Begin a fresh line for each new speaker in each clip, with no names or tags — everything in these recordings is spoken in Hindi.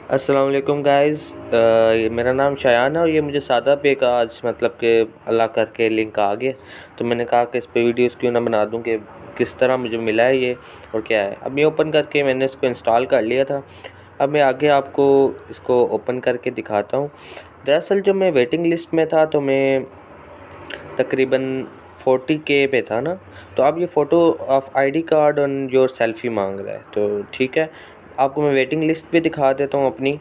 अस्सलाम वालेकुम गाइस। मेरा नाम शायान है और ये मुझे सादा पे का आज मतलब कि अल्लाह करके लिंक आ गया, तो मैंने कहा कि इस पे वीडियोस क्यों ना बना दूं कि किस तरह मुझे मिला है ये और क्या है। अब ये ओपन करके मैंने इसको इंस्टॉल कर लिया था। अब मैं आगे आपको इसको ओपन करके दिखाता हूँ। दरअसल जो मैं वेटिंग लिस्ट में था तो मैं तकरीबन 40K पे था ना, तो अब ये फ़ोटो ऑफ आईडी कार्ड और योर सेल्फ़ी मांग रहा है। तो ठीक है, आपको मैं वेटिंग लिस्ट भी दिखा देता हूँ अपनी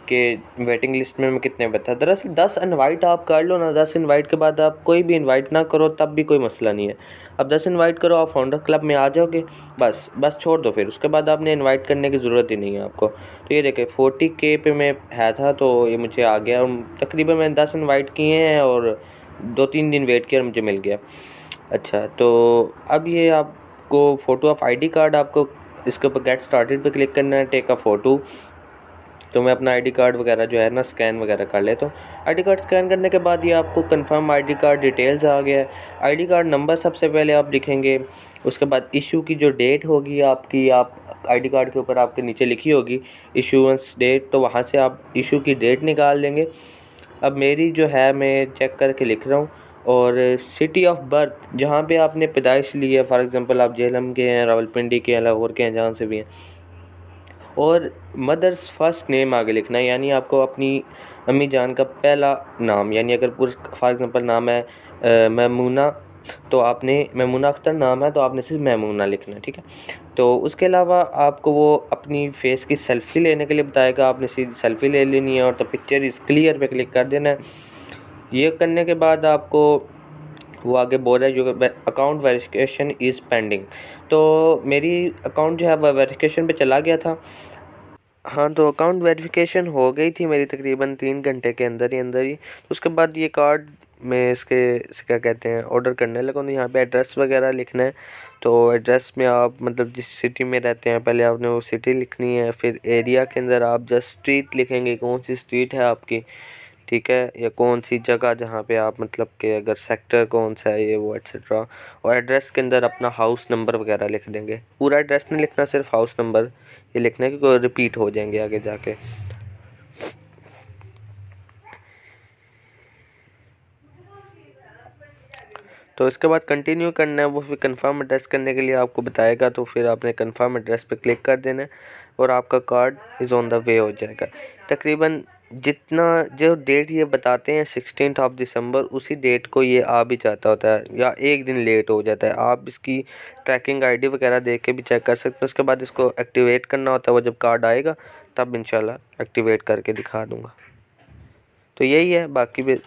कि वेटिंग लिस्ट में मैं कितने पे था। दरअसल 10 इनवाइट आप कर लो ना, 10 इनवाइट के बाद आप कोई भी इनवाइट ना करो तब भी कोई मसला नहीं है। अब 10 इनवाइट करो, आप फाउंडर क्लब में आ जाओगे, बस छोड़ दो, फिर उसके बाद आपने इनवाइट करने की ज़रूरत ही नहीं है आपको। तो ये देखें 40K पे मैं है था, तो ये मुझे आ गया और तकरीबन मैंने 10 इनवाइट किए हैं और 2-3 दिन वेट किया और मुझे मिल गया। अच्छा, तो अब ये आपको फ़ोटो ऑफ आईडी कार्ड, आपको इसके ऊपर गेट स्टार्टेड पे क्लिक करना है, टेक अ फ़ोटो। तो मैं अपना आईडी कार्ड वगैरह जो है ना स्कैन वगैरह कर लेता हूँ। आईडी कार्ड स्कैन करने के बाद ये आपको कंफर्म आईडी कार्ड डिटेल्स आ गया है। आईडी कार्ड नंबर सबसे पहले आप लिखेंगे, उसके बाद इशू की जो डेट होगी आपकी, आप आईडी कार्ड के ऊपर आपके नीचे लिखी होगी इशूएंस डेट, तो वहाँ से आप इशू की डेट निकाल लेंगे। अब मेरी जो है मैं चेक करके लिख रहा हूँ, और सिटी ऑफ बर्थ जहाँ पे आपने पैदाइश ली है, फॉर एग्ज़ाम्पल आप झेलम के हैं, रावलपिंडी के हैं, लाहौर के हैं, जहाँ से भी हैं, और मदर्स फर्स्ट नेम आगे लिखना है, यानी आपको अपनी अम्मी जान का पहला नाम, यानी अगर पूरा फॉर एग्ज़ाम्पल नाम है मैमूना, तो आपने मैमूना अख्तर नाम है तो आपने सिर्फ मैमूना लिखना है, ठीक है। तो उसके अलावा आपको वो अपनी फ़ेस की सेल्फ़ी लेने के लिए बताएगा, आपने सीधी सेल्फ़ी ले लेनी है और तो पिक्चर इज़ क्लियर पे क्लिक कर देना है। ये करने के बाद आपको वो आगे बोल रहा है जो अकाउंट वेरिफिकेशन इज़ पेंडिंग। तो मेरी अकाउंट जो है वह वेरिफिकेशन पे चला गया था। हाँ, तो अकाउंट वेरिफिकेशन हो गई थी मेरी तकरीबन 3 घंटे के अंदर ही। तो उसके बाद ये कार्ड मैं इसके क्या कहते हैं ऑर्डर करने लगा। तो यहाँ पे एड्रेस वगैरह लिखना है, तो एड्रेस में आप मतलब जिस सिटी में रहते हैं पहले आपने वो सिटी लिखनी है, फिर एरिया के अंदर आप जस्ट स्ट्रीट लिखेंगे, कौन सी स्ट्रीट है आपकी, ठीक है, या कौन सी जगह जहाँ पे आप मतलब कि अगर सेक्टर कौन सा है ये वो एट्सेट्रा। और एड्रेस के अंदर अपना हाउस नंबर वगैरह लिख देंगे, पूरा एड्रेस नहीं लिखना, सिर्फ हाउस नंबर ये लिखना है क्योंकि रिपीट हो जाएंगे आगे जाके। तो इसके बाद कंटिन्यू करना है, वो फिर कंफर्म एड्रेस करने के लिए आपको बताएगा, तो फिर आपने कंफर्म एड्रेस पे क्लिक कर देना है और आपका card is on the way हो जाएगा। तकरीबन जितना जो डेट ये बताते हैं 16 दिसंबर, उसी डेट को ये आ भी जाता होता है या एक दिन लेट हो जाता है। आप इसकी ट्रैकिंग आईडी वगैरह देख के भी चेक कर सकते हो। उसके बाद इसको एक्टिवेट करना होता है, वो जब कार्ड आएगा तब इंशाल्लाह एक्टिवेट करके दिखा दूँगा। तो यही है, बाकी भी